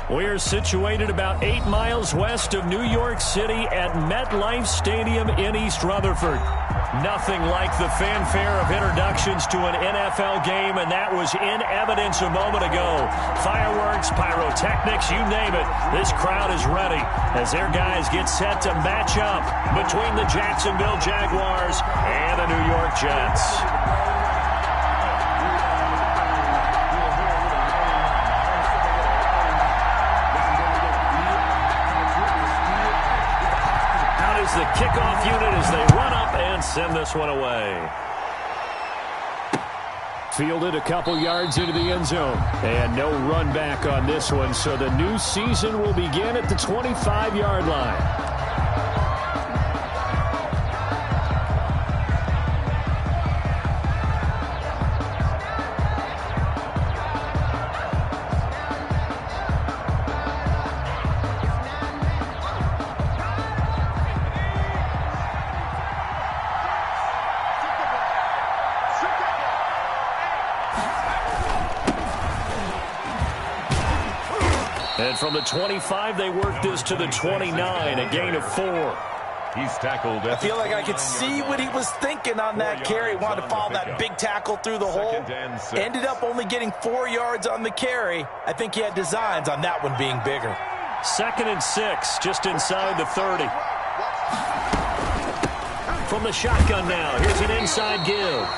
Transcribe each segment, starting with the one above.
We're situated about 8 miles west of New York City at MetLife Stadium in East Rutherford. Nothing like the fanfare of introductions to an NFL game, and that was in evidence a moment ago. Fireworks, pyrotechnics, you name it. This crowd is ready as their guys get set to match up between the Jacksonville Jaguars and the New York Jets. The kickoff unit as they run up and send this one away. Fielded a couple yards into the end zone. And no run back on this one, so the new season will begin at the 25-yard line. And from the 25, they work this to the 29, a gain of 4. He's tackled. I feel like I could see what he was thinking on that carry. Wanted to follow that big tackle through the hole. Ended up only getting 4 yards on the carry. I think he had designs on that one being bigger. 2nd and 6, just inside the 30. From the shotgun now, here's an inside give.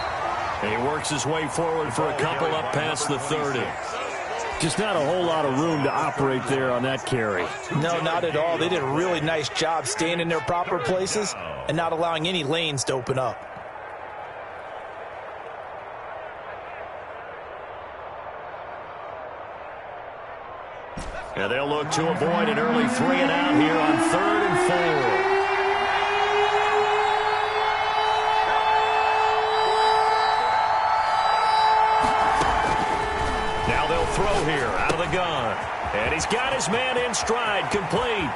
And he works his way forward for a couple up past the 30. Just not a whole lot of room to operate there on that carry. No, not at all. They did a really nice job staying in their proper places and not allowing any lanes to open up. And they'll look to avoid an early 3-and-out here on 3rd and 4. Throw here out of the gun. And he's got his man in stride, complete.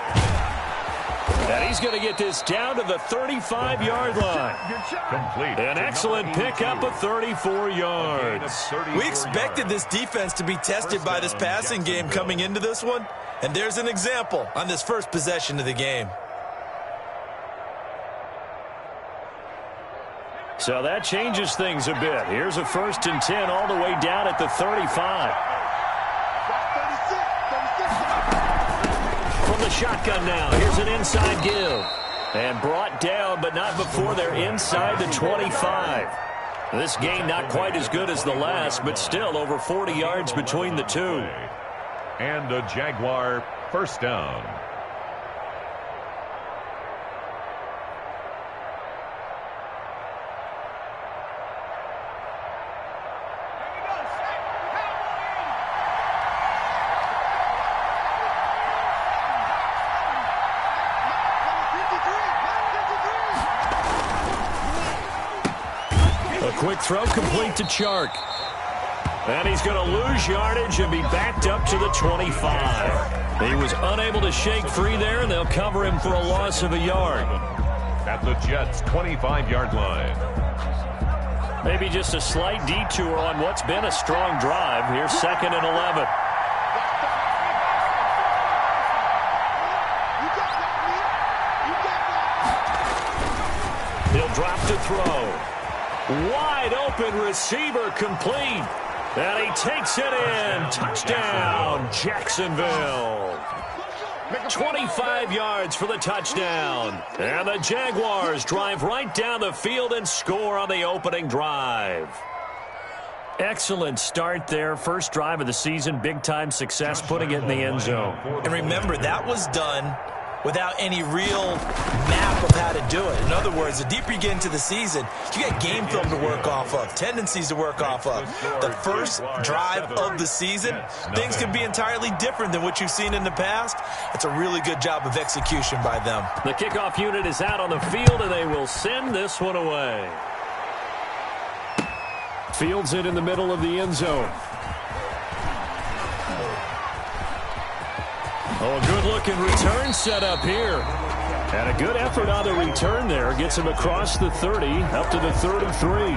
And he's going to get this down to the 35-yard line. Complete. An excellent pickup of 34 yards. We expected this defense to be tested by this passing game coming into this one. And there's an example on this first possession of the game. So that changes things a bit. Here's a 1st and 10 all the way down at the 35. From the shotgun now, here's an inside give. And brought down, but not before they're inside the 25. This gain not quite as good as the last, but still over 40 yards between the two. And a Jaguar first down. Quick throw complete to Chark. And he's going to lose yardage and be backed up to the 25. He was unable to shake free there, and they'll cover him for a loss of a yard. At the Jets' 25-yard line. Maybe just a slight detour on what's been a strong drive. Here's 2nd and 11. He'll drop to throw. Wide open receiver complete. And he takes it in. Touchdown, Jacksonville. 25 yards for the touchdown. And the Jaguars drive right down the field and score on the opening drive. Excellent start there. First drive of the season. Big-time success putting it in the end zone. And remember, that was done without any real map of how to do it. In other words, the deeper you get into the season, you got game film to work off of, tendencies to work off of. The first drive of the season, things can be entirely different than what you've seen in the past. It's a really good job of execution by them. The kickoff unit is out on the field, and they will send this one away. Fields it in the middle of the end zone. Oh, a good-looking return set up here. And a good effort on the return there. Gets him across the 30, up to the 33.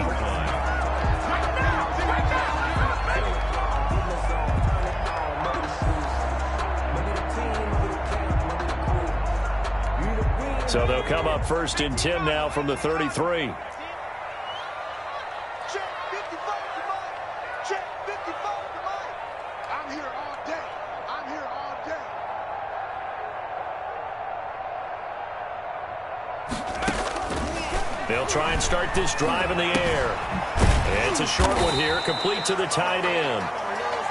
So they'll come up 1st and 10 now from the 33. They'll try and start this drive in the air. It's a short one here, complete to the tight end.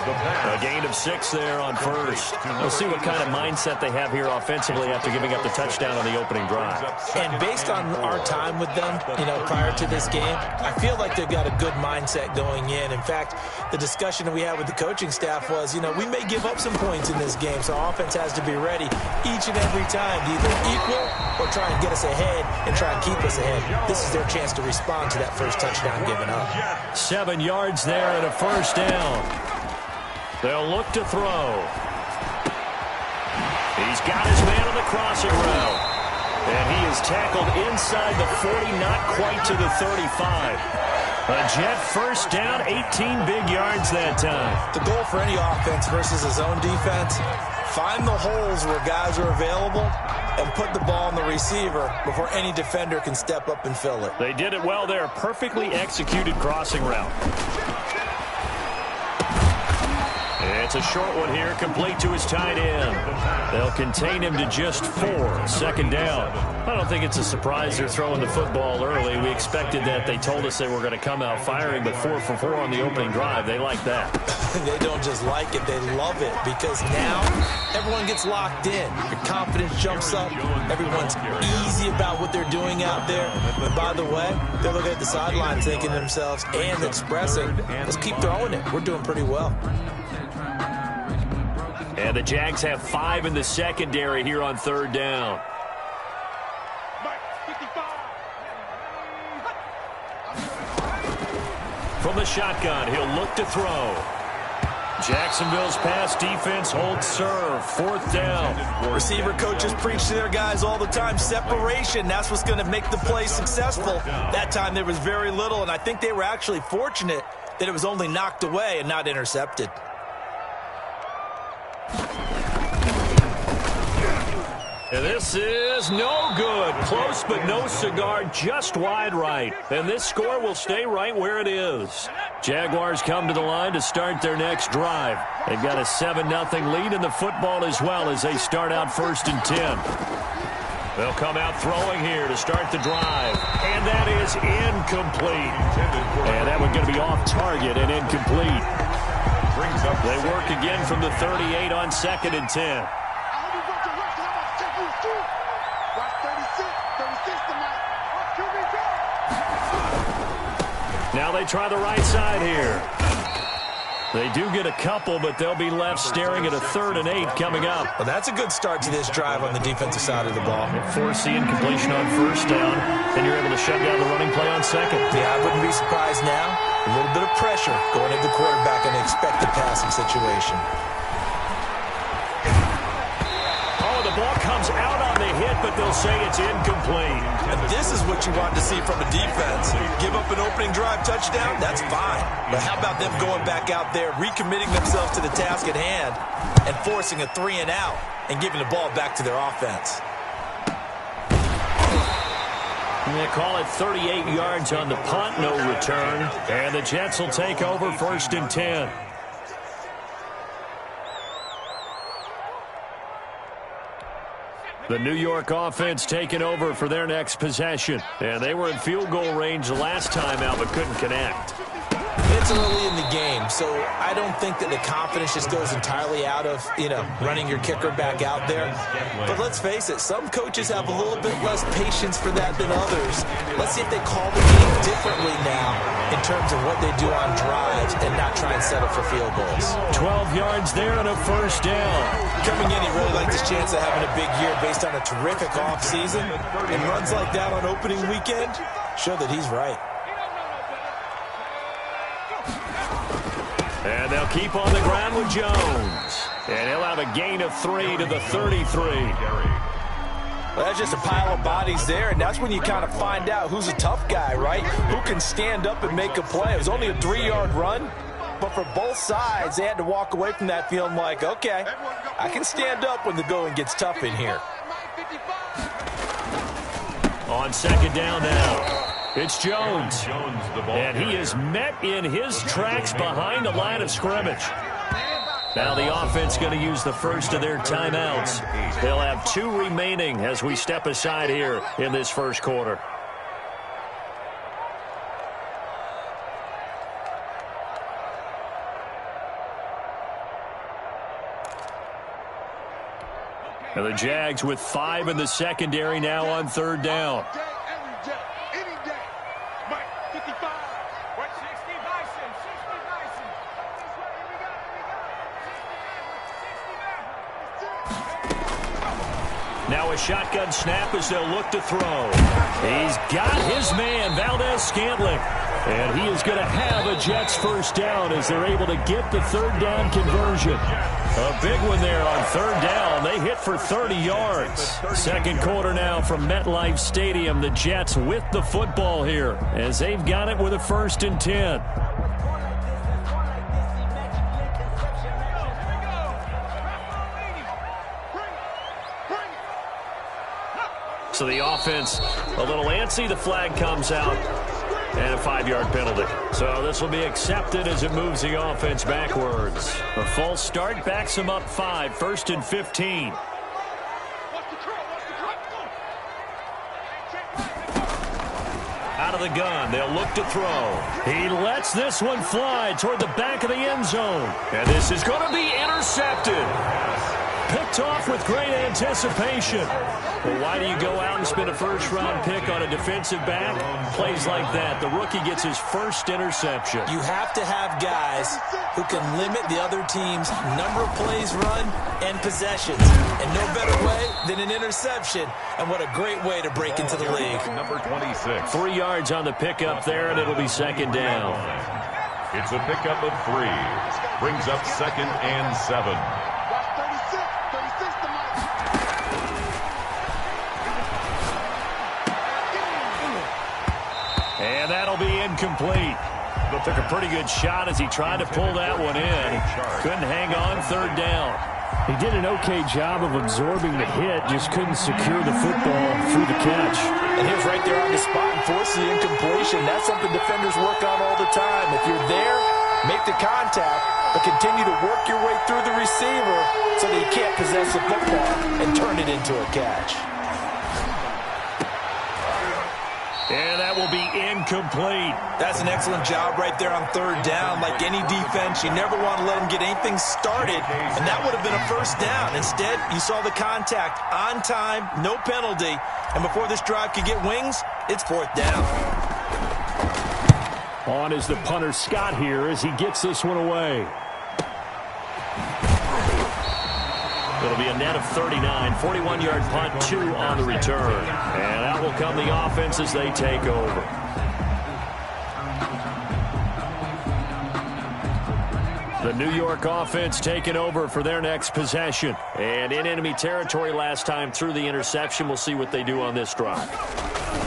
A gain of 6 there on 1st. We'll see what kind of mindset they have here offensively after giving up the touchdown on the opening drive. And based on our time with them, prior to this game, I feel like they've got a good mindset going in. In fact, the discussion that we had with the coaching staff was, we may give up some points in this game, so our offense has to be ready each and every time to either equal or try and get us ahead and try and keep us ahead. This is their chance to respond to that first touchdown given up. 7 yards there and a 1st down. They'll look to throw. He's got his man on the crossing route. And he is tackled inside the 40, not quite to the 35. A Jet 1st down, 18 big yards that time. The goal for any offense versus a zone defense, find the holes where guys are available and put the ball on the receiver before any defender can step up and fill it. They did it well there. Perfectly executed crossing route. It's a short one here, complete to his tight end. They'll contain him to just 4, 2nd down. I don't think it's a surprise they're throwing the football early. We expected that. They told us they were going to come out firing, but 4 for 4 on the opening drive. They like that. They don't just like it, they love it, because now everyone gets locked in. Your confidence jumps up. Everyone's easy about what they're doing out there. And by the way, they're looking at the sideline thinking to themselves and expressing, let's keep throwing it. We're doing pretty well. And the Jags have 5 in the secondary here on 3rd down. From the shotgun, he'll look to throw. Jacksonville's pass defense holds serve. 4th down. Receiver coaches preach to their guys all the time. Separation, that's what's going to make the play successful. That time there was very little, and I think they were actually fortunate that it was only knocked away and not intercepted. And this is no good. Close but no cigar, just wide right. And this score will stay right where it is. Jaguars come to the line to start their next drive. They've got a 7-0 lead in the football as well as they start out 1st and 10. They'll come out throwing here to start the drive. And that is incomplete. And that one going to be off target and incomplete. They work again from the 38 on 2nd and 10. Now they try the right side here. They do get a couple, but they'll be left staring at a 3rd and 8 coming up. Well, that's a good start to this drive on the defensive side of the ball. Force the incompletion on 1st down, and you're able to shut down the running play on 2nd. Yeah, I wouldn't be surprised now. A little bit of pressure going into the quarterback in an expected passing situation. Oh, the ball comes out on the hit, but they'll say it's incomplete. And this is what you want to see from a defense. Give up an opening drive touchdown, that's fine. But how about them going back out there, recommitting themselves to the task at hand, and forcing a 3 and out, and giving the ball back to their offense. And they call it 38 yards on the punt, no return. And the Jets will take over 1st and 10. The New York offense taking over for their next possession. And they were in field goal range the last time out, but couldn't connect. It's early in the game, so I don't think that the confidence just goes entirely out of, running your kicker back out there. But let's face it, some coaches have a little bit less patience for that than others. Let's see if they call the game differently now in terms of what they do on drives and not try and settle for field goals. 12 yards there and a 1st down. Coming in, he really liked his chance of having a big year based on a terrific offseason. And runs like that on opening weekend show that he's right. And they'll keep on the ground with Jones. And he'll have a gain of 3 to the 33. Well, that's just a pile of bodies there, and that's when you kind of find out who's a tough guy, right? Who can stand up and make a play. It was only a 3-yard run, but for both sides, they had to walk away from that feeling like, okay, I can stand up when the going gets tough in here. On second down now, it's Jones. And he is met in his tracks behind the line of scrimmage. Now the offense going to use the first of their timeouts. They'll have 2 remaining as we step aside here in this first quarter. And the Jags with 5 in the secondary now on third down. Now a shotgun snap as they'll look to throw. He's got his man, Valdez-Scantling. And he is going to have a Jets first down as they're able to get the third down conversion. A big one there on third down. They hit for 30 yards. Second quarter now from MetLife Stadium. The Jets with the football here as they've got it with a 1st and 10. So the offense a little antsy. The flag comes out. And a 5-yard penalty. So this will be accepted as it moves the offense backwards. A false start backs him up 5. 1st and 15. Out of the gun. They'll look to throw. He lets this one fly toward the back of the end zone. And this is going to be intercepted. Picked off with great anticipation. Well, why do you go out and spend a first-round pick on a defensive back? Plays like that. The rookie gets his first interception. You have to have guys who can limit the other team's number of plays run and possessions. And no better way than an interception. And what a great way to break into the league. Number 26. 3 yards on the pickup there, and it'll be second down. It's a pickup of 3. Brings up 2nd and 7. And that'll be incomplete. But took a pretty good shot as he tried to pull that one in. Couldn't hang on third down. He did an okay job of absorbing the hit, just couldn't secure the football through the catch. And he was right there on the spot and forced the incompletion. That's something defenders work on all the time. If you're there, make the contact, but continue to work your way through the receiver so that he can't possess the football and turn it into a catch. And that will be incomplete. That's an excellent job right there on third down. Like any defense, you never want to let them get anything started, and that would have been a first down. Instead, you saw the contact on time, no penalty, and before this drive could get wings, it's 4th down. On is the punter Scott here as he gets this one away. It'll be a net of 39, 41-yard punt, 2 on the return. And out will come the offense as they take over. The New York offense taking over for their next possession. And in enemy territory last time through the interception. We'll see what they do on this drive.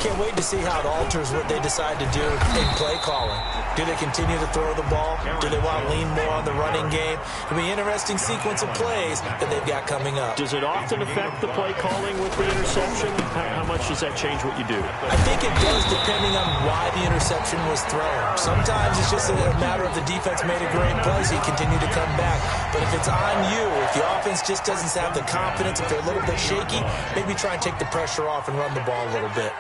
Can't wait to see how it alters what they decide to do in play calling. Do they continue to throw the ball? Do they want to lean more on the running game? It'll be an interesting sequence of plays that they've got coming up. Does it often affect the play calling with the interception? How much does that change what you do? I think it does, depending on why the interception was thrown. Sometimes it's just a matter of the defense made a great play, so you continue to come back. But if it's on you, if the offense just doesn't have the confidence, if they're a little bit shaky, maybe try and take the pressure off and run the ball a little bit.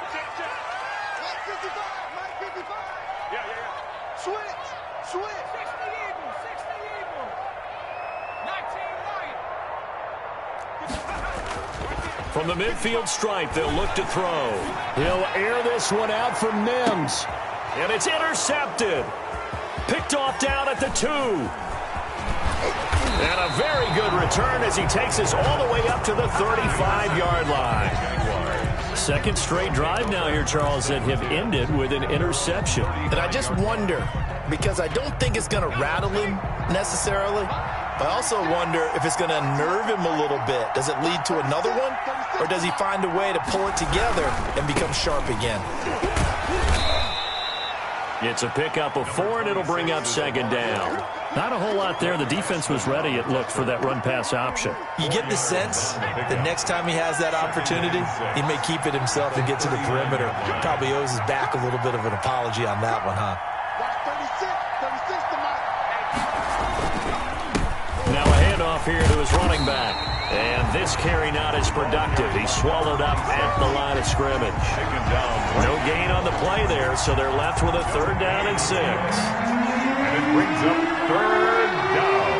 From the midfield stripe, they'll look to throw. He'll air this one out for Mims. And it's intercepted. Picked off down at the 2. And a very good return as he takes us all the way up to the 35-yard line. Second straight drive now here, Charles, that have ended with an interception. And I just wonder, because I don't think it's going to rattle him necessarily, but I also wonder if it's going to unnerve him a little bit. Does it lead to another one? Or does he find a way to pull it together and become sharp again? It's a pickup of 4, and it'll bring up second down. Not a whole lot there. The defense was ready, it looked, for that run-pass option. You get the sense that next time he has that opportunity, he may keep it himself and get to the perimeter. Probably owes his back a little bit of an apology on that one, huh? Now a handoff here to his running back. And this carry not as productive. He's swallowed up at the line of scrimmage. No gain on the play there, so they're left with a 3rd down and 6. And it brings up 3rd down.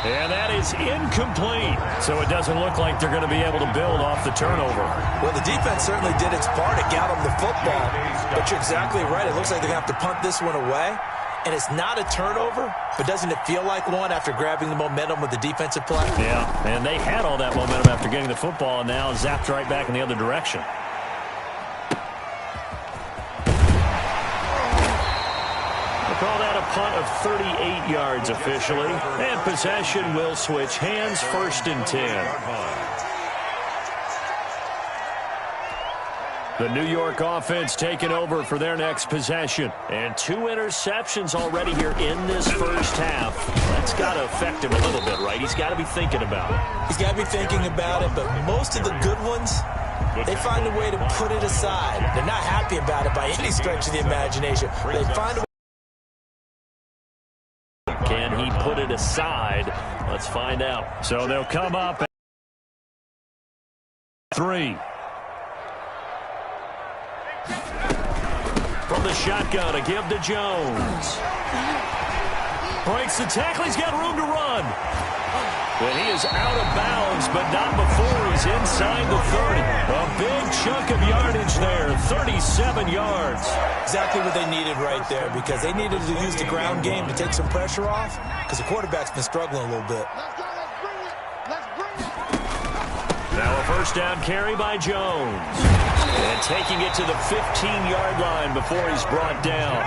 And that is incomplete. So it doesn't look like they're going to be able to build off the turnover. Well, the defense certainly did its part. It got them the football. But you're exactly right. It looks like they're going to have to punt this one away. And it's not a turnover, but doesn't it feel like one after grabbing the momentum with the defensive play? Yeah, and they had all that momentum after getting the football and now zapped right back in the other direction. Call that a punt of 38 yards officially. And possession will switch hands, 1st and 10. The New York offense taking over for their next possession. And 2 interceptions already here in this first half. That's got to affect him a little bit, right? He's got to be thinking about it. He's got to be thinking about it, but most of the good ones, they find a way to put it aside. They're not happy about it by any stretch of the imagination. They find a way. Can he put it aside? Let's find out. So they'll come up at 3. From the shotgun, a give to Jones. Breaks the tackle. He's got room to run. And he is out of bounds, but not before he's inside the 30. A big chunk of yardage there, 37 yards. Exactly what they needed right there, because they needed to use the ground game to take some pressure off, because the quarterback's been struggling a little bit. Now a 1st down carry by Jones. And taking it to the 15-yard line before he's brought down.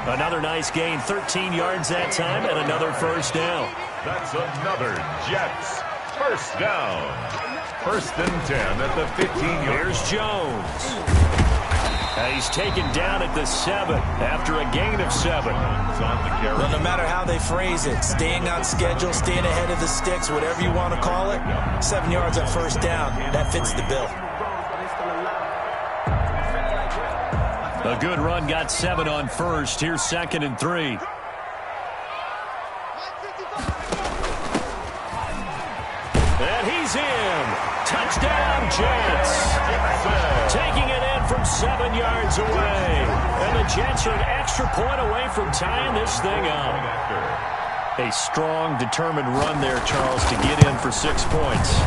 Another nice gain, 13 yards that time, and another 1st down. That's another Jets 1st down. 1st and 10 at the 15-yard. Here's Jones. He's taken down at the 7 after a gain of 7. Well, no matter how they phrase it, staying on schedule, staying ahead of the sticks, whatever you want to call it, 7 yards on 1st down, that fits the bill. A good run got 7 on 1st. Here's 2nd and 3. And he's in. Touchdown, Jets. Taking it in from 7 yards away. And the Jets are an extra point away from tying this thing up. A strong, determined run there, Charles, to get in for 6 points.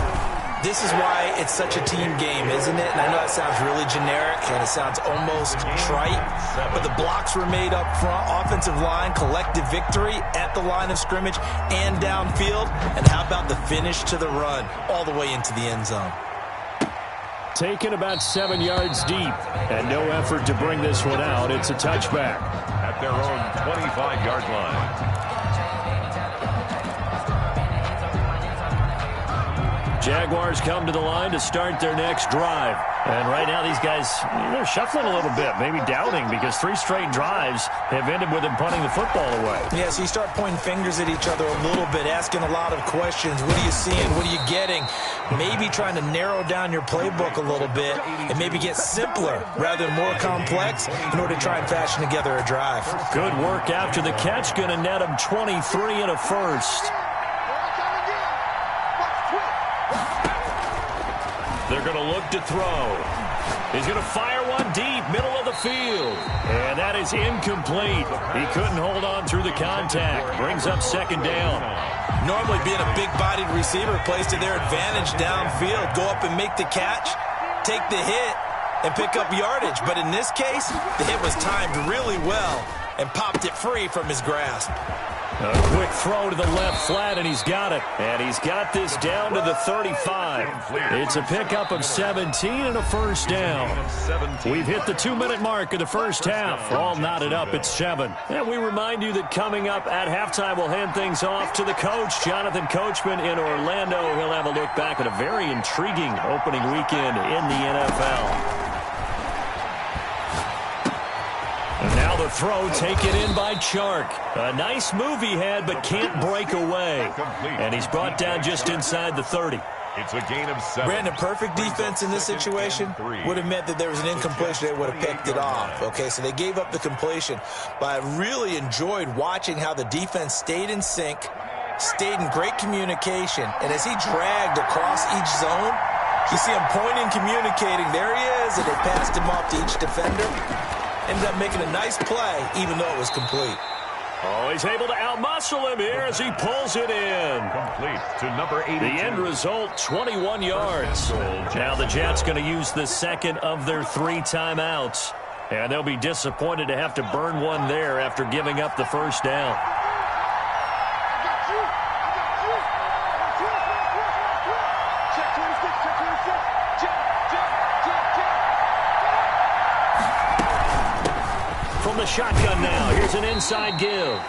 This is why it's such a team game, isn't it? And I know that sounds really generic, and it sounds almost trite, but the blocks were made up front, offensive line, collective victory at the line of scrimmage and downfield. And how about the finish to the run all the way into the end zone? Taken about 7 yards deep, and no effort to bring this one out. It's a touchback. At their own 25-yard line. Jaguars come to the line to start their next drive. And right now these guys, they're shuffling a little bit, maybe doubting, because 3 straight drives have ended with them punting the football away. Yeah, so you start pointing fingers at each other a little bit, asking a lot of questions. What are you seeing? What are you getting? Maybe trying to narrow down your playbook a little bit and maybe get simpler rather than more complex in order to try and fashion together a drive. Good work after the catch. Going to net them 23 and a 1st. They're going to look to throw. He's going to fire one deep, middle of the field. And that is incomplete. He couldn't hold on through the contact. Brings up 2nd down. Normally being a big-bodied receiver plays to their advantage downfield. Go up and make the catch, take the hit, and pick up yardage. But in this case, the hit was timed really well. and popped it free from his grasp. A quick throw to the left flat, and he's got it. And he's got this down to the 35. It's a pickup of 17 and a first down. We've hit the 2-minute mark of the first half. All knotted up at 7. And we remind you that coming up at halftime, we'll hand things off to the coach, Jonathan Coachman in Orlando. He'll have a look back at a very intriguing opening weekend in the NFL. And now the throw taken in by Chark. A nice move he had, but can't break away. And he's brought down just inside the 30. It's a gain of 7. Brandon, perfect defense in this situation would have meant that there was an incompletion. They would have picked it off. Okay, so they gave up the completion. But I really enjoyed watching how the defense stayed in sync, stayed in great communication. And as he dragged across each zone, you see him pointing, communicating. There he is, and they passed him off to each defender. Ended up making a nice play, even though it was complete. Oh, he's able to outmuscle him here as he pulls it in. Complete to number 82. The end result, 21 yards. Now the Jets going to use the second of their 3 timeouts. And they'll be disappointed to have to burn one there after giving up the first down. From the shotgun now, here's an inside give.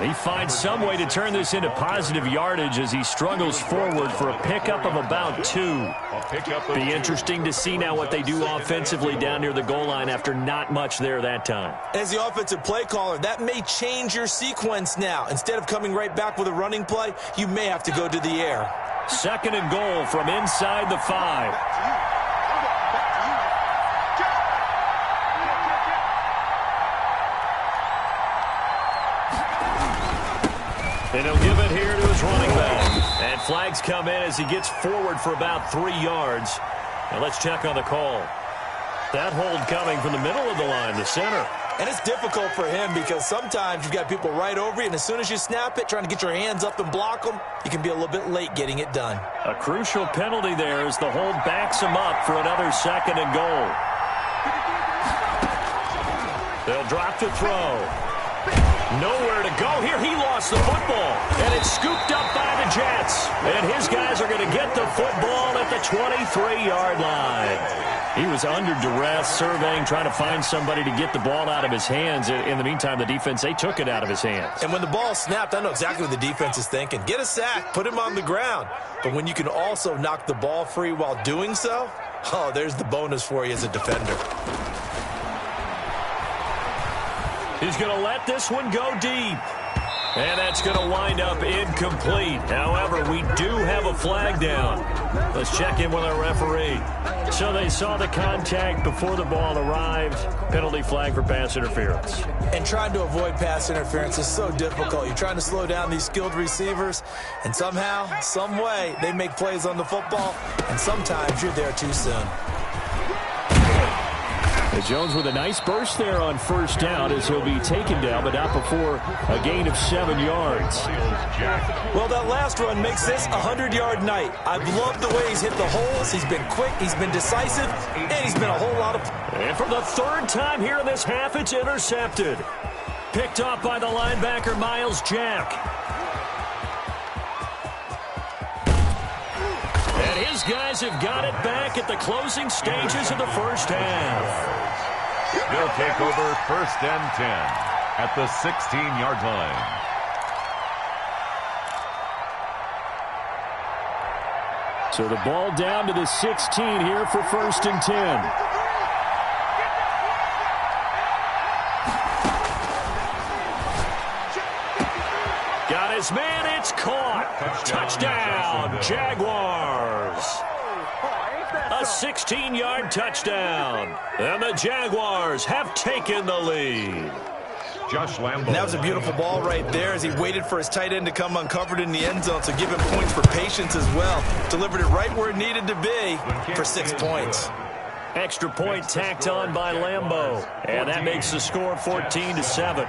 He finds some way to turn this into positive yardage as he struggles forward for a pickup of about 2. Be interesting to see now what they do offensively down near the goal line after not much there that time. As the offensive play caller, that may change your sequence now. Instead of coming right back with a running play, you may have to go to the air. 2nd and goal from inside the 5. And he'll give it here to his running back. And flags come in as he gets forward for about 3 yards. Now let's check on the call. That hold coming from the middle of the line, the center. And it's difficult for him because sometimes you've got people right over you, and as soon as you snap it, trying to get your hands up and block them, you can be a little bit late getting it done. A crucial penalty there as the hold backs him up for another 2nd and goal. They'll drop to throw. Nowhere to go here. He lost the football, and it's scooped up by the Jets. And his guys are going to get the football at the 23-yard line. He was under duress, surveying, trying to find somebody to get the ball out of his hands. In the meantime, the defense, they took it out of his hands. And when the ball snapped, I know exactly what the defense is thinking. Get a sack, put him on the ground. But when you can also knock the ball free while doing so, oh, there's the bonus for you as a defender. He's going to let this one go deep. And that's going to wind up incomplete. However, we do have a flag down. Let's check in with our referee. So they saw the contact before the ball arrived. Penalty flag for pass interference. And trying to avoid pass interference is so difficult. You're trying to slow down these skilled receivers, and somehow, some way, they make plays on the football, and sometimes you're there too soon. Jones with a nice burst there on first down as he'll be taken down, but not before a gain of 7 yards. Well, that last run makes this a 100-yard night. I've loved the way he's hit the holes. He's been quick, he's been decisive, and he's been a whole lot of... And for the 3rd time here in this half, it's intercepted. Picked off by the linebacker, Miles Jack. And his guys have got it back at the closing stages of the first half. They'll take over 1st and 10 at the 16-yard line. So the ball down to the 16 here for 1st and 10. Got his man, it's caught. Touchdown, Jaguars. A 16-yard touchdown. And the Jaguars have taken the lead. Josh Lambo. And that was a beautiful ball right there as he waited for his tight end to come uncovered in the end zone, so give him points for patience as well. Delivered it right where it needed to be for 6 points. Extra point tacked on by Lambo. And that makes the score 14-7.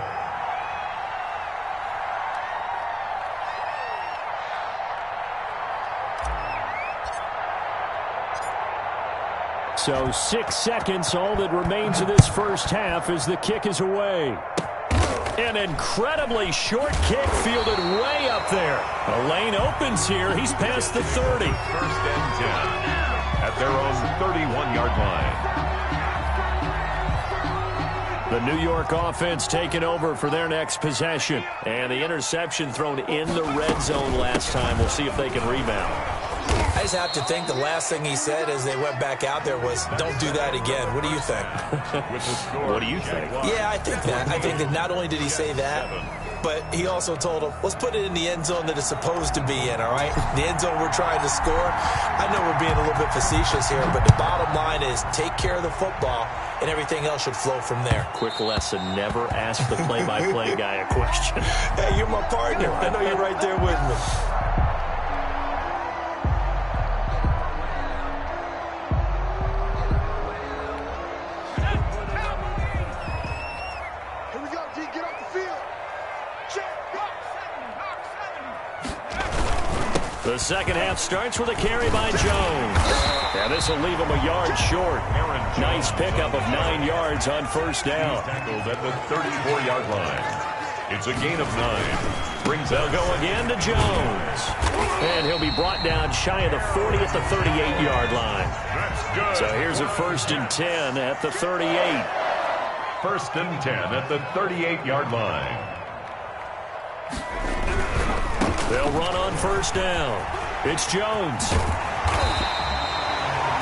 So 6 seconds, all that remains of this first half as the kick is away. An incredibly short kick fielded way up there. A lane opens here. He's past the 30. 1st and 10 at their own 31-yard line. The New York offense taking over for their next possession. And the interception thrown in the red zone last time. We'll see if they can rebound. I just have to think the last thing he said as they went back out there was, don't do that again. What do you think? What do you think? Yeah, I think that. I think that not only did he say that, but he also told him, let's put it in the end zone that it's supposed to be in, all right? The end zone we're trying to score. I know we're being a little bit facetious here, but the bottom line is take care of the football, and everything else should flow from there. Quick lesson, never ask the play-by-play guy a question. Hey, you're my partner. I know you're right there with me. The second half starts with a carry by Jones. And this will leave him a yard short. Nice pickup of 9 yards on first down. Tackled at the 34-yard line. It's a gain of 9. They'll go again to Jones. And he'll be brought down shy of the 40 at the 38-yard line. So here's a 1st and 10 at the 38. 1st and 10 at the 38-yard line. They'll run on first down. It's Jones.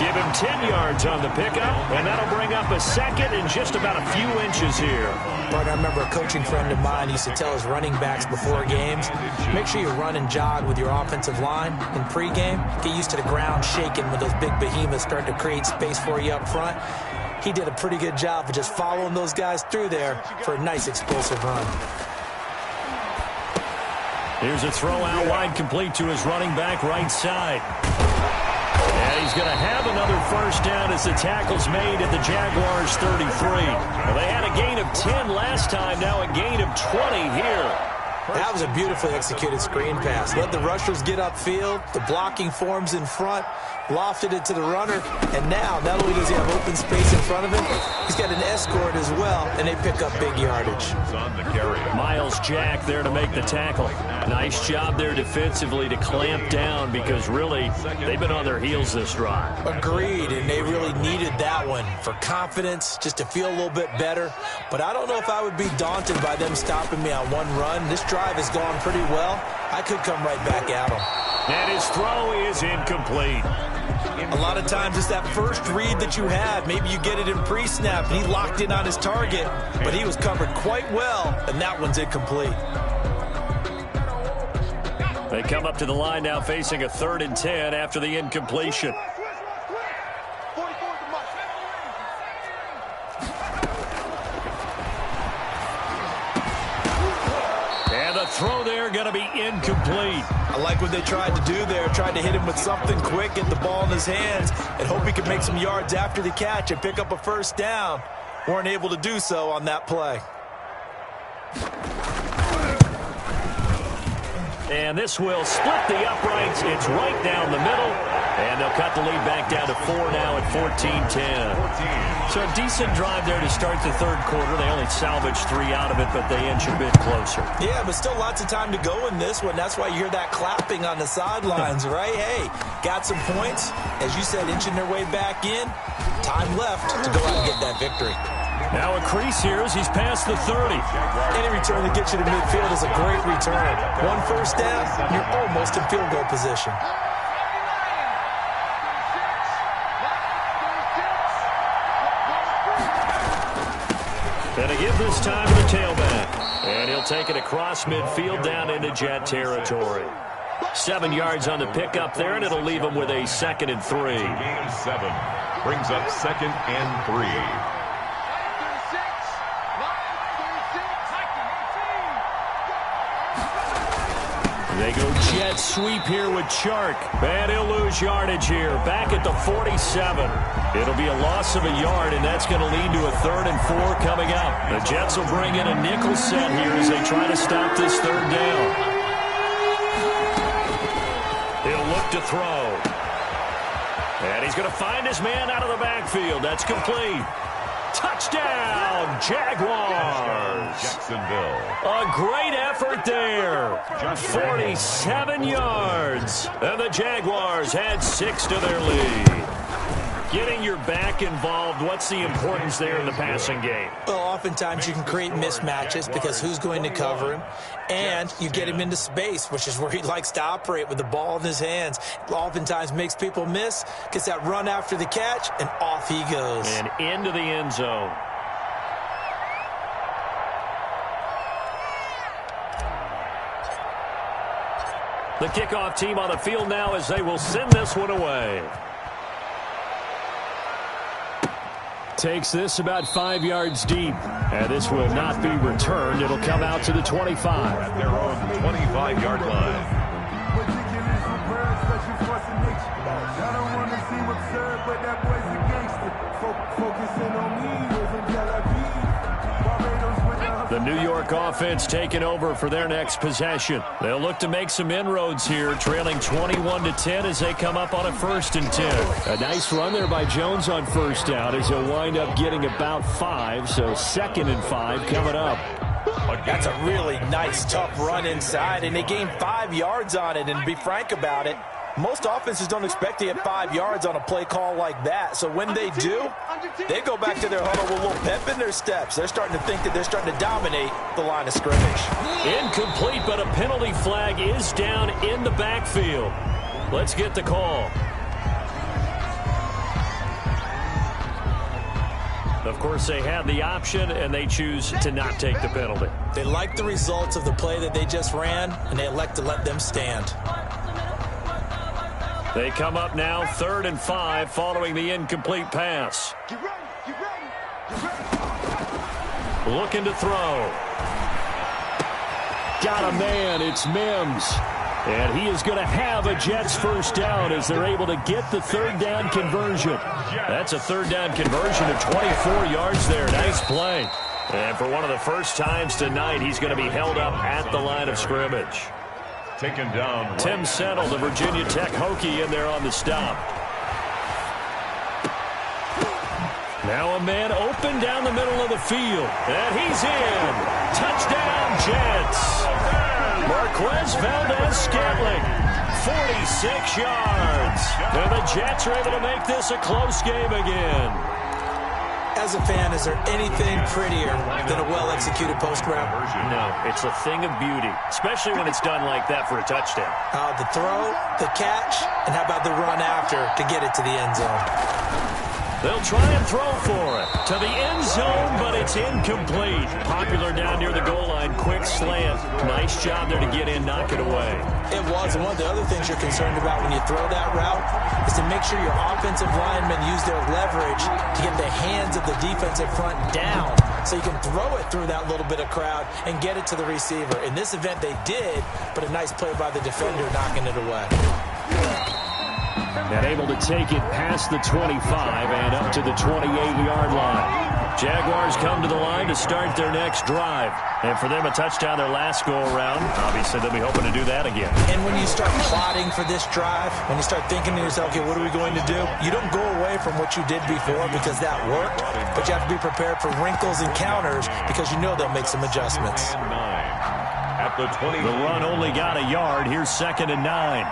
Give him 10 yards on the pickup, and that'll bring up a second and just about a few inches here. But I remember a coaching friend of mine used to tell his running backs before games, make sure you run and jog with your offensive line in pregame. Get used to the ground shaking when those big behemoths start to create space for you up front. He did a pretty good job of just following those guys through there for a nice explosive run. Here's a throw out wide, complete to his running back right side. And he's going to have another first down as the tackle's made at the Jaguars' 33. Well, they had a gain of 10 last time, now a gain of 20 here. That was a beautifully executed screen pass. Let the rushers get upfield, the blocking forms in front, lofted it to the runner, and now not only does he have open space in front of him, he's got an escort as well, and they pick up big yardage. Miles Jack there to make the tackle. Nice job there defensively to clamp down because really they've been on their heels this drive. Agreed, and they really needed that one for confidence, just to feel a little bit better. But I don't know if I would be daunted by them stopping me on one run. This drive has gone pretty well. I could come right back at him. And his throw is incomplete. A lot of times it's that first read that you have. Maybe you get it in pre-snap, and he locked in on his target, but he was covered quite well, and that one's incomplete. They come up to the line now facing a 3rd and 10 after the incompletion. And the throw there going to be incomplete. I like what they tried to do there. Tried to hit him with something quick, get the ball in his hands, and hope he could make some yards after the catch and pick up a first down. Weren't able to do so on that play. And this will split the uprights. It's right down the middle. And they'll cut the lead back down to 4 now at 14-10. So a decent drive there to start the 3rd quarter. They only salvaged 3 out of it, but they inch a bit closer. Yeah, but still lots of time to go in this one. That's why you hear that clapping on the sidelines, right? Hey, got some points. As you said, inching their way back in. Time left to go out and get that victory. Now a crease here as he's past the 30. Any return that gets you to midfield is a great return. One first down, you're almost in field goal position. And a give this time to the tailback. And he'll take it across midfield down into Jet territory. 7 yards on the pickup there, and it'll leave him with a 2nd and 3. Game 7 brings up 2nd and 3. They go jet sweep here with Chark. And he'll lose yardage here. Back at the 47. It'll be a loss of a yard, and that's going to lead to a 3rd and 4 coming up. The Jets will bring in a nickel set here as they try to stop this 3rd down. He'll look to throw. And he's going to find his man out of the backfield. That's complete. Touchdown, Jaguars. Jacksonville. A great effort there. 47 yards. And the Jaguars had 6 to their lead. Getting your back involved, what's the importance there in the passing game? Well, oftentimes you can create mismatches because who's going to cover him, and you get him into space, which is where he likes to operate with the ball in his hands. Oftentimes makes people miss, gets that run after the catch, and off he goes. And into the end zone. The kickoff team on the field now as they will send this one away. Takes this about 5 yards deep. And this will not be returned. It'll come out to the 25. At their own 25-yard line. The New York offense taking over for their next possession. They'll look to make some inroads here, trailing 21-10 as they come up on a 1st and 10. A nice run there by Jones on first down as he'll wind up getting about 5, so 2nd and 5 coming up. That's a really nice, tough run inside, and they gained 5 yards on it. And to be frank about it, most offenses don't expect to get 5 yards on a play call like that. So when they do, they go back to their huddle with a little pep in their steps. They're starting to think that they're starting to dominate the line of scrimmage. Incomplete, but a penalty flag is down in the backfield. Let's get the call. Of course, they had the option, and they choose to not take the penalty. They like the results of the play that they just ran, and they elect to let them stand. They come up now 3rd and 5 following the incomplete pass. Looking to throw. Got a man. It's Mims. And he is going to have a Jets 1st down as they're able to get the 3rd down conversion. That's a 3rd down conversion of 24 yards there. Nice play. And for one of the first times tonight, he's going to be held up at the line of scrimmage. Taken down. Tim Settle, the Virginia Tech Hokie, in there on the stop. Now a man open down the middle of the field. And he's in. Touchdown, Jets. Marquez Valdez-Scantling, 46 yards. And the Jets are able to make this a close game again. As a fan, is there anything prettier than a well-executed post route? No, it's a thing of beauty, especially when it's done like that for a touchdown. The throw, the catch, and how about the run after to get it to the end zone? They'll try and throw for it to the end zone, but it's incomplete. Popular down near the goal line, quick slant. Nice job there to get in, knock it away. It was, and one of the other things you're concerned about when you throw that route is to make sure your offensive linemen use their leverage to get the hands of the defensive front down so you can throw it through that little bit of crowd and get it to the receiver. In this event, they did, but a nice play by the defender knocking it away. And able to take it past the 25 and up to the 28-yard line. Jaguars come to the line to start their next drive. And for them, a touchdown their last go-around. Obviously, they'll be hoping to do that again. And when you start plotting for this drive, when you start thinking to yourself, okay, what are we going to do? You don't go away from what you did before because that worked, but you have to be prepared for wrinkles and counters because you know they'll make some adjustments. At the 20. The run only got a yard. Here's 2nd and 9.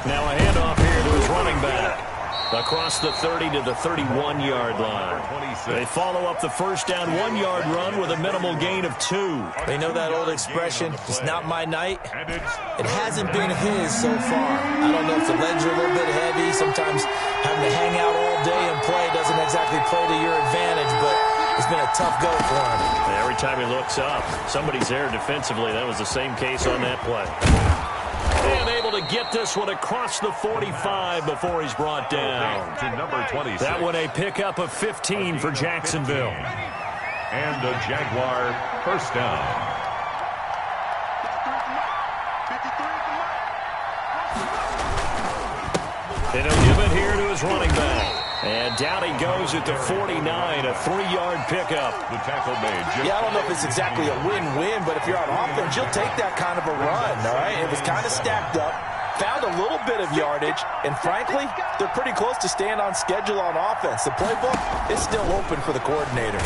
Now a handoff here to his running back. Across the 30 to the 31-yard line. They follow up the first down 1-yard run with a minimal gain of 2. They know that old expression, it's not my night. It hasn't been his so far. I don't know if the legs are a little bit heavy. Sometimes having to hang out all day and play doesn't exactly play to your advantage, but it's been a tough go for him. Every time he looks up, somebody's there defensively. That was the same case on that play. And able to get this one across the 45 before he's brought down. To number 26. That one a pickup of 15 for Jacksonville. And a Jaguar 1st down. And he'll give it here to his running back. And down he goes at the 49, a 3-yard pickup. The tackle made. Yeah, I don't know if it's exactly a win-win, but if you're on offense, you'll take that kind of a run, all right? It was kind of stacked up, found a little bit of yardage, and frankly, they're pretty close to staying on schedule on offense. The playbook is still open for the coordinator.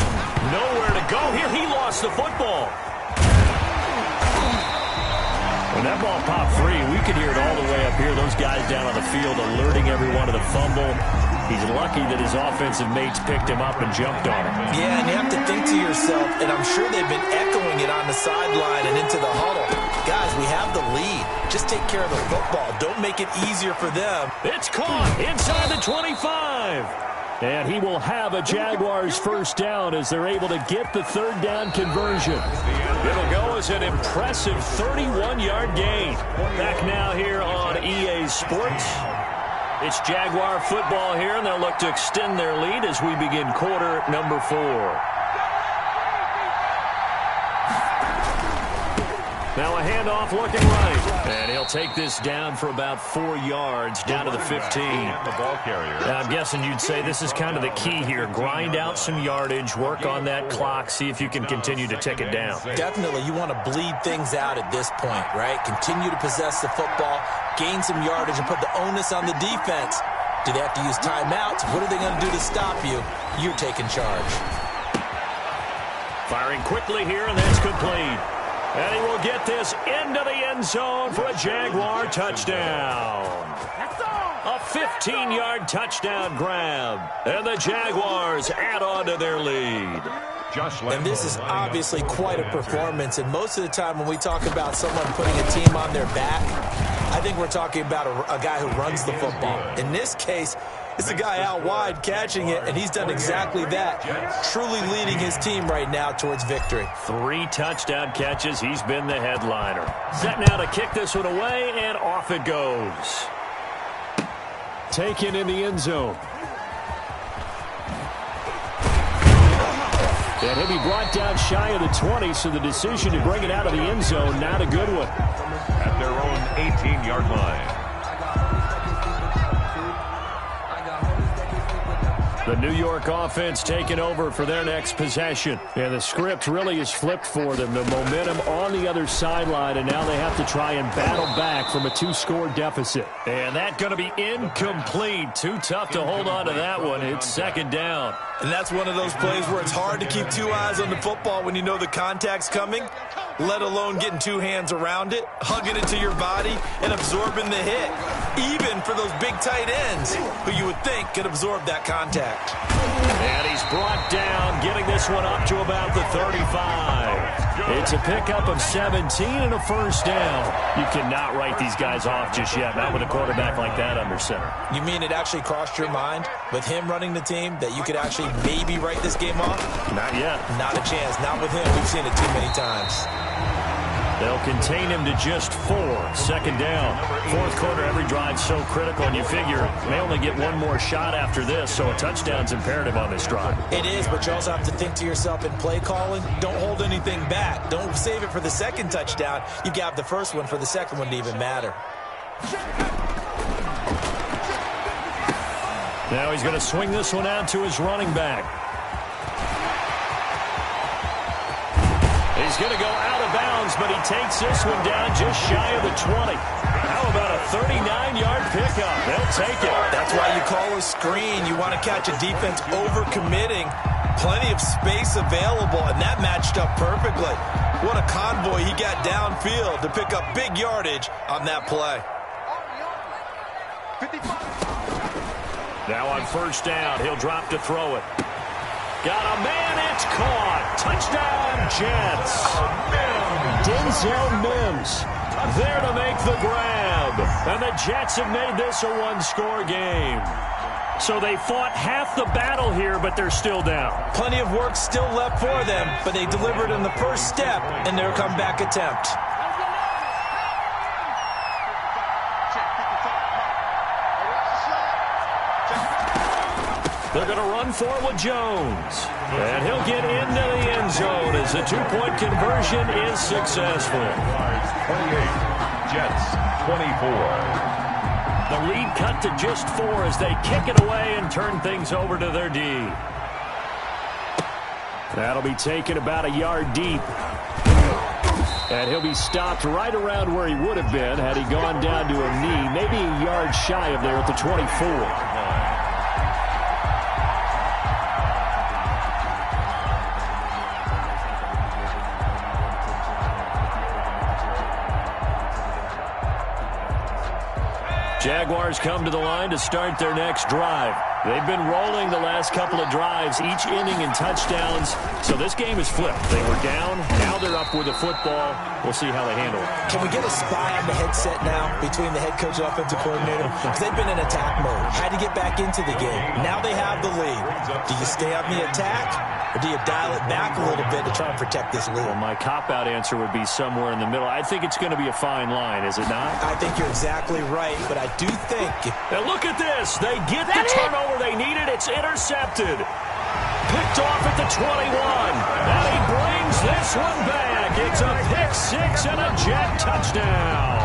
Nowhere to go here. He lost the football. When that ball popped free, we could hear it all the way up here. Those guys down on the field alerting everyone to the fumble. He's lucky that his offensive mates picked him up and jumped on him. Yeah, and you have to think to yourself, and I'm sure they've been echoing it on the sideline and into the huddle. Guys, we have the lead. Just take care of the football. Don't make it easier for them. It's caught inside the 25. And he will have a Jaguars first down as they're able to get the third down conversion. It'll go as an impressive 31-yard gain. Back now here on EA Sports. It's Jaguar football here, and they'll look to extend their lead as we begin quarter number 4. Now a handoff looking right. And he'll take this down for about 4 yards, down to the 15. The ball carrier. Now, I'm guessing you'd say this is kind of the key here. Grind out some yardage, work on that clock, see if you can continue to tick it down. Definitely, you want to bleed things out at this point, right? Continue to possess the football, gain some yardage, and put the onus on the defense. Do they have to use timeouts? What are they going to do to stop you? You're taking charge. Firing quickly here, and that's complete. And he will get this into the end zone for a Jaguar touchdown. A 15-yard touchdown grab. And the Jaguars add on to their lead. And this is obviously quite a performance. And most of the time when we talk about someone putting a team on their back, I think we're talking about a guy who runs the football. In this case, it's a guy out wide catching it, and he's done exactly that, truly leading his team right now towards victory. 3 touchdown catches. He's been the headliner. Set now to kick this one away, and off it goes. Taken in the end zone. And he'll be brought down shy of the 20, so the decision to bring it out of the end zone, not a good one. At their own 18-yard line. The New York offense taking over for their next possession. And the script really is flipped for them. The momentum on the other sideline, and now they have to try and battle back from a 2-score deficit. And that's going to be incomplete. Too tough to hold on to that one. It's second down. And that's one of those plays where it's hard to keep 2 eyes on the football when you know the contact's coming, let alone getting 2 hands around it, hugging it to your body, and absorbing the hit. Even for those big tight ends who you would think could absorb that contact. And he's brought down, getting this one up to about the 35. It's a pickup of 17 and a first down. You cannot write these guys off just yet, not with a quarterback like that under center. You mean it actually crossed your mind with him running the team that you could actually maybe write this game off? Not yet. Not a chance. Not with him. We've seen it too many times. They'll contain him to just 4. Second down. Fourth quarter, every drive so critical, and you figure they only get one more shot after this, so a touchdown's imperative on this drive. It is, but you also have to think to yourself in play calling, don't hold anything back. Don't save it for the second touchdown. You got the first one for the second one to even matter. Now he's going to swing this one out to his running back. He's going to go out of bounds, but he takes this one down just shy of the 20. How about a 39-yard pickup? They'll take it. That's why you call a screen. You want to catch a defense over-committing. Plenty of space available, and that matched up perfectly. What a convoy he got downfield to pick up big yardage on that play. Now on first down, he'll drop to throw it. Got a man, it's caught. Touchdown, Jets. Denzel Mims there to make the grab. And the Jets have made this a 1-score game. So they fought half the battle here, but they're still down. Plenty of work still left for them, but they delivered in the first step in their comeback attempt. They're going to run for with Jones. And he'll get into the end zone as the 2-point conversion is successful. 28, Jets 24. The lead cut to just 4 as they kick it away and turn things over to their D. That'll be taken about a yard deep. And he'll be stopped right around where he would have been had he gone down to a knee, maybe a yard shy of there at the 24. Jaguars come to the line to start their next drive. They've been rolling the last couple of drives, each inning in touchdowns. So this game is flipped. They were down. Now they're up with the football. We'll see how they handle it. Can we get a spy on the headset now between the head coach and offensive coordinator? Because they've been in attack mode. Had to get back into the game. Now they have the lead. Do you stay on the attack? Or do you dial it back a little bit to try and protect this lead? Well, my cop-out answer would be somewhere in the middle. I think it's going to be a fine line, is it not? I think you're exactly right, but I do think... And look at this. They get the turnover they needed. It's intercepted. Picked off at the 21. And he brings this one back. It's a pick-6 and a Jet touchdown.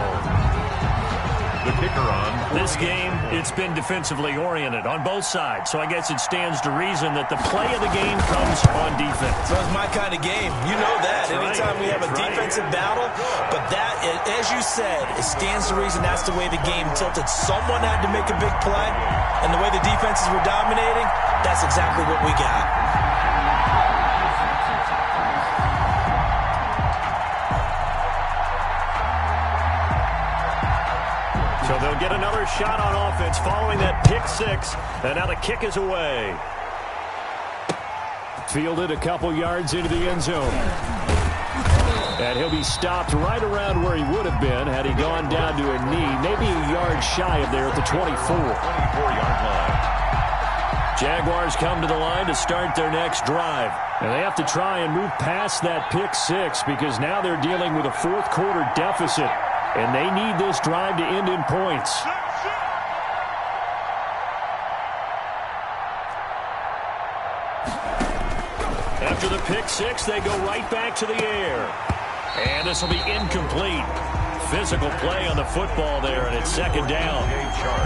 The kicker on. This game, it's been defensively oriented on both sides, so I guess it stands to reason that the play of the game comes on defense. So it's my kind of game. You know that. That's Anytime right. we have a That's defensive battle, but that, as you said, it stands to reason that's the way the game tilted. Someone had to make a big play, and the way the defenses were dominating, that's exactly what we got. So they'll get another shot on offense following that pick-6, and now the kick is away. Fielded a couple yards into the end zone. And he'll be stopped right around where he would have been had he gone down to a knee, maybe a yard shy of there at the 24. 24-yard line. Jaguars come to the line to start their next drive. And they have to try and move past that pick-6 because now they're dealing with a fourth-quarter deficit. And they need this drive to end in points. After the pick-6, they go right back to the air. And this will be incomplete. Physical play on the football there, and it's second down.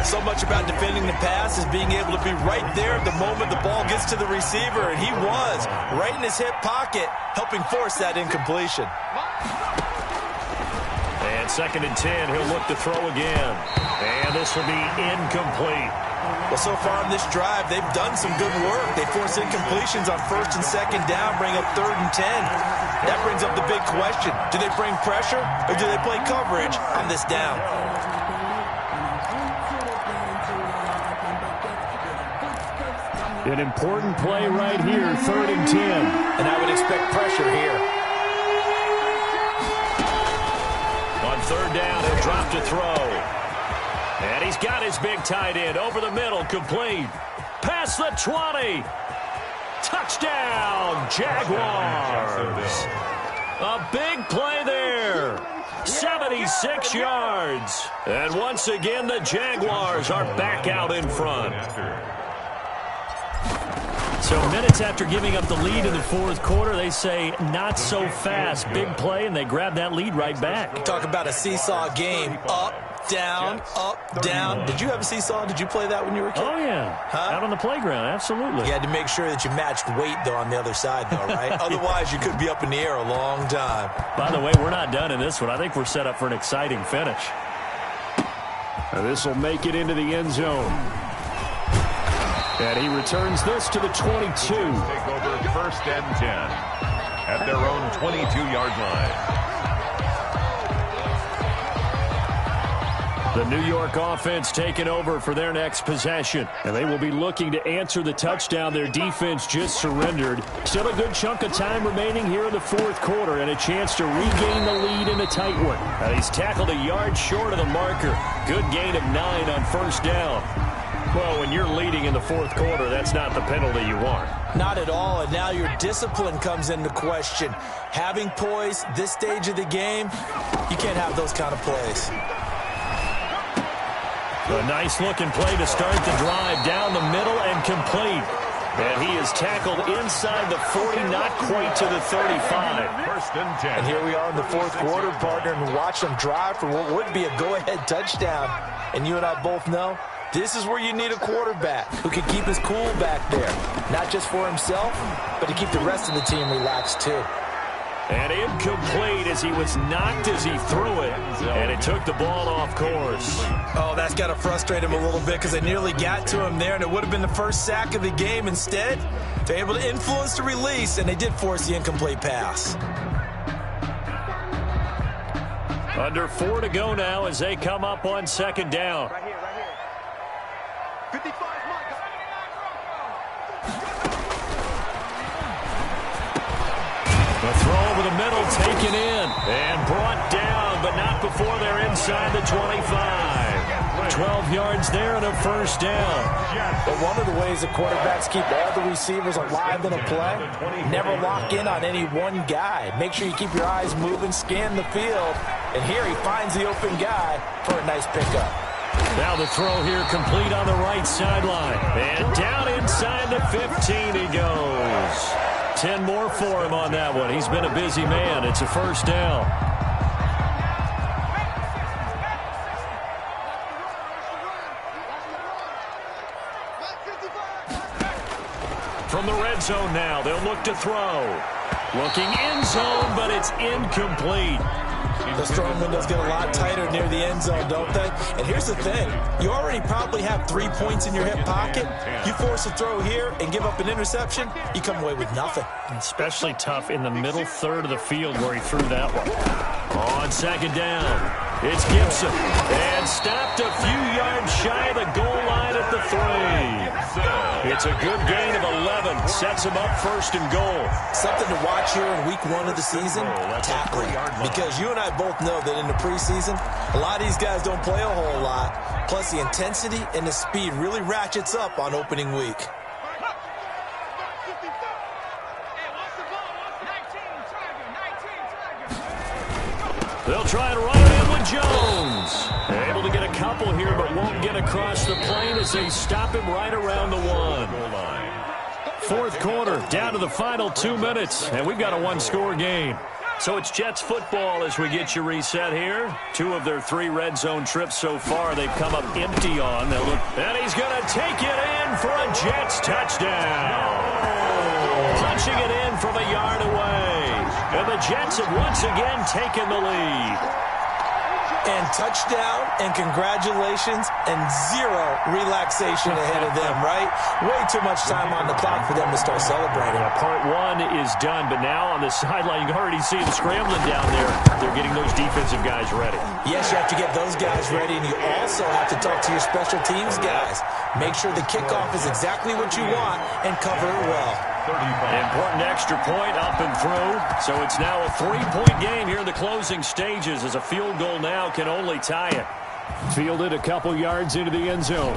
So much about defending the pass is being able to be right there at the moment the ball gets to the receiver, and he was right in his hip pocket, helping force that incompletion. And second and 10, he'll look to throw again. And this will be incomplete. Well, so far in this drive, they've done some good work. They force incompletions on first and second down, bring up third and 10. That brings up the big question. Do they bring pressure or do they play coverage on this down? An important play right here, third and 10. And I would expect pressure here. On third down, he'll drop to throw. And he's got his big tight end over the middle, complete. Past the 20. Touchdown, Jaguars. A big play there. 76 yards. And once again, the Jaguars are back out in front. So minutes after giving up the lead in the fourth quarter, they say not so fast. Big play, and they grab that lead right back. Talk about a seesaw game. Up, down, up, down. Did you have a seesaw? Did you play that when you were a kid? Oh, yeah. Huh? Out on the playground, absolutely. You had to make sure that you matched weight, though, on the other side, though, right? Otherwise, you could be up in the air a long time. By the way, we're not done in this one. I think we're set up for an exciting finish. This will make it into the end zone. And he returns this to the 22. Take over first and 10 at their own 22-yard line. The New York offense taking over for their next possession. And they will be looking to answer the touchdown their defense just surrendered. Still a good chunk of time remaining here in the fourth quarter and a chance to regain the lead in a tight one. And he's tackled a yard short of the marker. Good gain of 9 on first down. Well, when you're leading in the fourth quarter, that's not the penalty you want. Not at all, and now your discipline comes into question. Having poise this stage of the game, you can't have those kind of plays. A nice-looking play to start the drive down the middle and complete. And he is tackled inside the 40, not quite to the 35. First and 10. And here we are in the fourth quarter, partner, and watch them drive for what would be a go-ahead touchdown. And you and I both know this is where you need a quarterback who can keep his cool back there. Not just for himself, but to keep the rest of the team relaxed too. And incomplete as he was knocked as he threw it. And it took the ball off course. Oh, that's got to frustrate him a little bit because they nearly got to him there, and it would have been the first sack of the game. Instead, they're able to influence the release, and they did force the incomplete pass. Under 4 to go now as they come up on second down. Right here. 55, Mike. The throw over the middle taken in and brought down, but not before they're inside the 25. 12 yards there and a first down. But one of the ways the quarterbacks keep all the receivers alive in a play, never lock in on any one guy. Make sure you keep your eyes moving, scan the field, and here he finds the open guy for a nice pickup. Now the throw here complete on the right sideline. And down inside the 15 he goes. 10 more for him on that one. He's been a busy man. It's a first down. From the red zone now, they'll look to throw. Looking end zone, but it's incomplete. The strong windows get a lot tighter near the end zone, don't they? And here's the thing. You already probably have 3 points in your hip pocket. You force a throw here and give up an interception, you come away with nothing. Especially tough in the middle third of the field where he threw that one. On second down, it's Gibson. And stopped a few yards shy of the goal line at the 3. It's a good gain of 11. Sets him up first and goal. Something to watch here in week 1 of the season, tackling. Because you and I both know that in the preseason, a lot of these guys don't play a whole lot. Plus, the intensity and the speed really ratchets up on opening week. They'll try and run it in with Jones. Able to get a couple here, but won't get across the plane as they stop him right around the 1. Fourth quarter, down to the final 2 minutes, and we've got a one-score game. So it's Jets football as we get you reset here. 2 of their 3 red zone trips so far they've come up empty on. They'll look, and he's going to take it in for a Jets touchdown. Punching it in from a yard away. And the Jets have once again taken the lead. And touchdown, and congratulations, and 0 relaxation ahead of them, right? Way too much time on the clock for them to start celebrating. Yeah, part 1 is done, but now on the sideline, you can already see them scrambling down there. They're getting those defensive guys ready. Yes, you have to get those guys ready, and you also have to talk to your special teams guys. Make sure the kickoff is exactly what you want and cover it well. Important extra point up and through. So it's now a 3-point game here in the closing stages as a field goal now can only tie it. Fielded a couple yards into the end zone.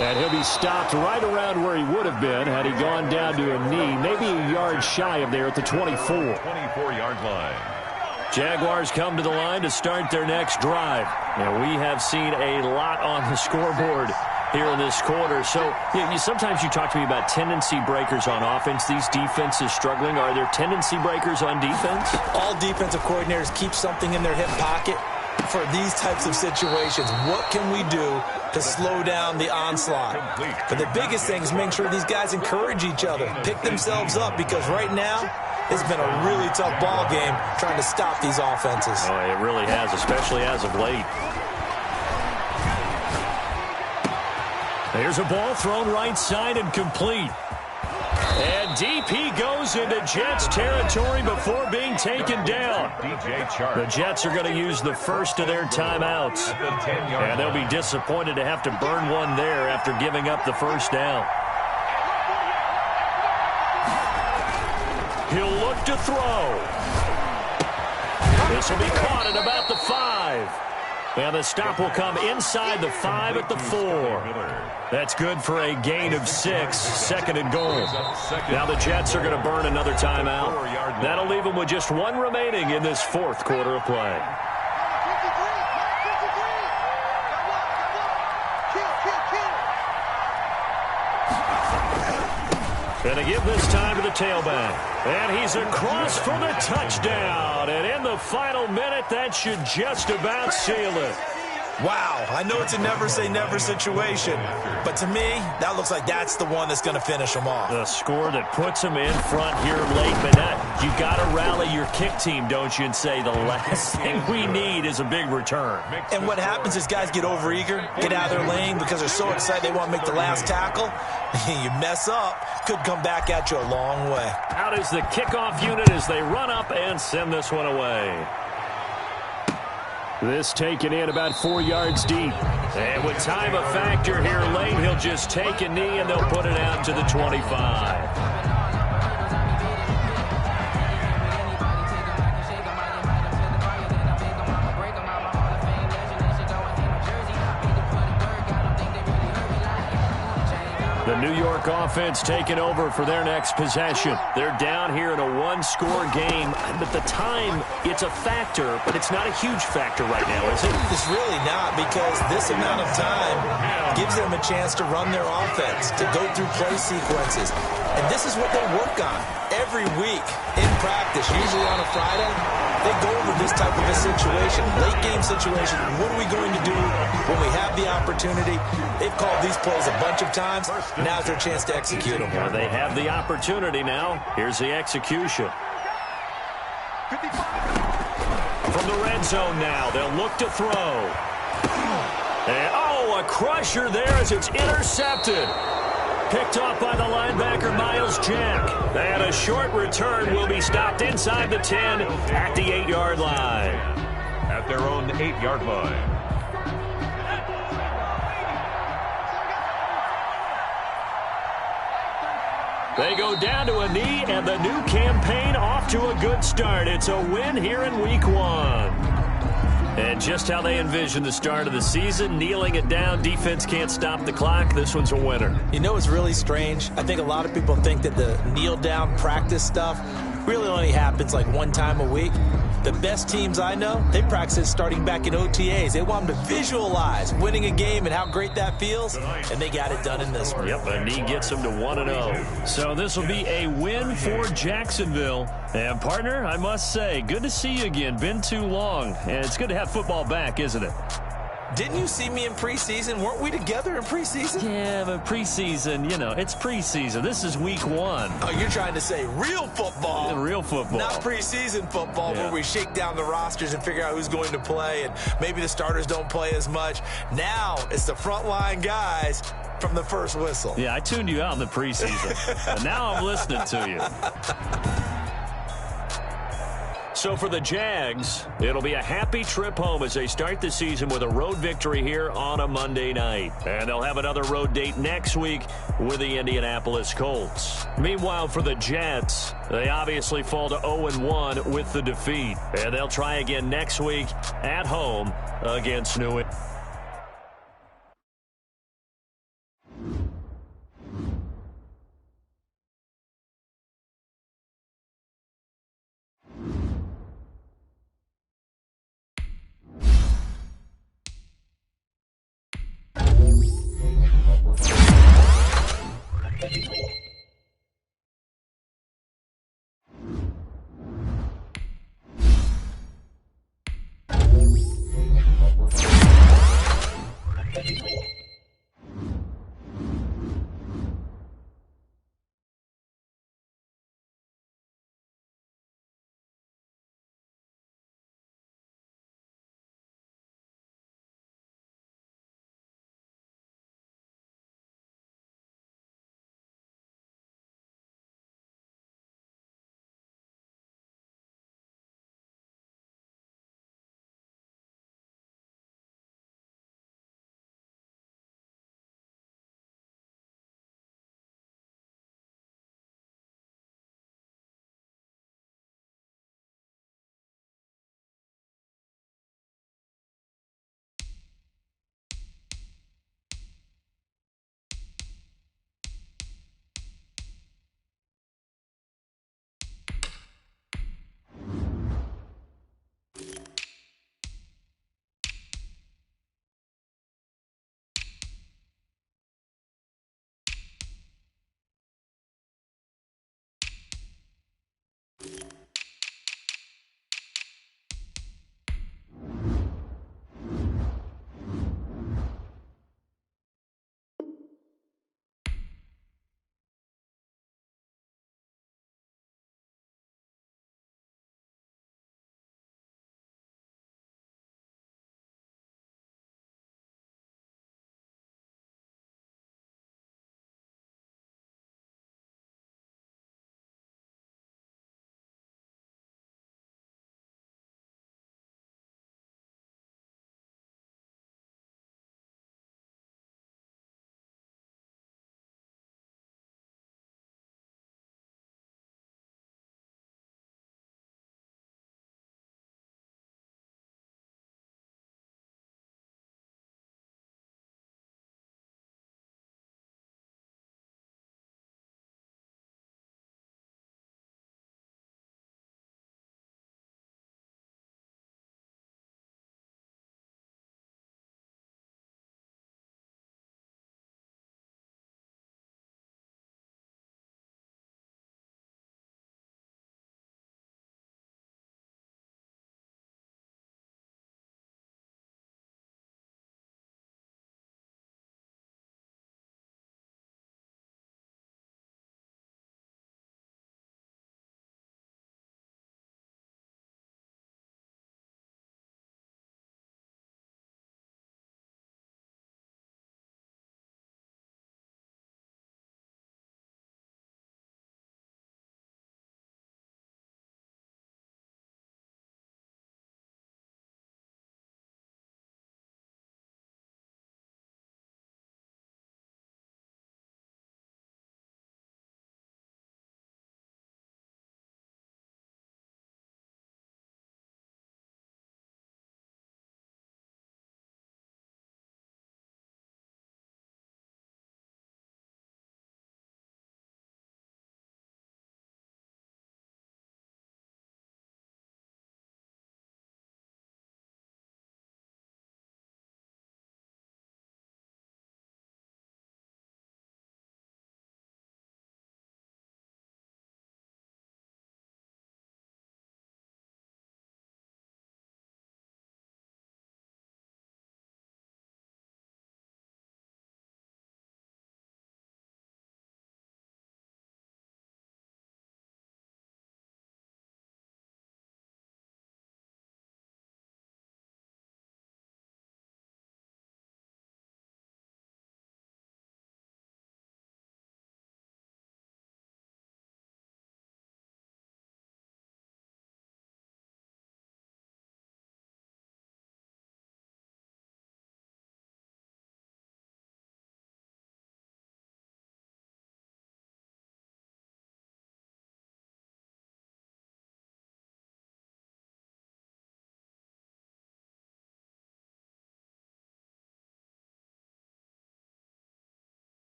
And he'll be stopped right around where he would have been had he gone down to a knee, maybe a yard shy of there at the 24. 24-yard line. Jaguars come to the line to start their next drive. And we have seen a lot on the scoreboard here in this quarter. So sometimes you talk to me about tendency breakers on offense. These defenses struggling. Are there tendency breakers on defense? All defensive coordinators keep something in their hip pocket for these types of situations. What can we do to slow down the onslaught? But the biggest thing is make sure these guys encourage each other, pick themselves up, because right now it's been a really tough ball game trying to stop these offenses. Oh, it really has, especially as of late. There's a ball thrown right side and complete. And deep he goes into Jets territory before being taken down. The Jets are going to use the first of their timeouts. And they'll be disappointed to have to burn one there after giving up the first down. He'll look to throw. This will be caught at about the 5. And the stop will come inside the 5 at the 4. That's good for a gain of 6, second and goal. Now the Jets are going to burn another timeout. That'll leave them with just 1 remaining in this fourth quarter of play. And to give this time to the tailback. And he's across for the touchdown. And in the final minute, that should just about seal it. Wow, I know it's a never-say-never situation, but to me, that looks like that's the one that's going to finish them off. The score that puts them in front here late, but you got to rally your kick team, don't you, and say the last thing we need is a big return. And what happens is guys get overeager, get out of their lane because they're so excited they want to make the last tackle. You mess up, could come back at you a long way. Out is the kickoff unit as they run up and send this one away. This taken in about 4 yards deep. And with time a factor here late, he'll just take a knee and they'll put it out to the 25. The New York offense taking over for their next possession. They're down here in a one-score game. But the time, it's a factor, but it's not a huge factor right now, is it? It's really not, because this amount of time gives them a chance to run their offense, to go through play sequences. And this is what they work on every week in practice, usually on a Friday. They go over this type of a situation, late-game situation. What are we going to do when we have the opportunity? They've called these plays a bunch of times. Now's their chance to execute them. Well, they have the opportunity now. Here's the execution. From the red zone now, they'll look to throw. And, a crusher there as it's intercepted. Picked off by the linebacker, Miles Jack. And a short return will be stopped inside the 10 at the 8-yard line. At their own 8-yard line. They go down to a knee, and the new campaign off to a good start. It's a win here in Week 1. And just how they envision the start of the season, kneeling it down, defense can't stop the clock. This one's a winner. You know, it's really strange. I think a lot of people think that the kneel-down practice stuff really only happens like one time a week. The best teams I know, they practice starting back in OTAs. They want them to visualize winning a game and how great that feels, and they got it done in this one. Yep, a knee gets them to 1-0. So this will be a win for Jacksonville. And, partner, I must say, good to see you again. Been too long. And it's good to have football back, isn't it? Didn't you see me in preseason? Weren't we together in preseason? Yeah, but preseason, it's preseason. This is Week 1. Oh, you're trying to say real football. Yeah, real football. Not preseason football, where we shake down the rosters and figure out who's going to play, and maybe the starters don't play as much. Now it's the frontline guys from the first whistle. Yeah, I tuned you out in the preseason. And now I'm listening to you. So for the Jags, it'll be a happy trip home as they start the season with a road victory here on a Monday night. And they'll have another road date next week with the Indianapolis Colts. Meanwhile, for the Jets, they obviously fall to 0-1 with the defeat. And they'll try again next week at home against New England.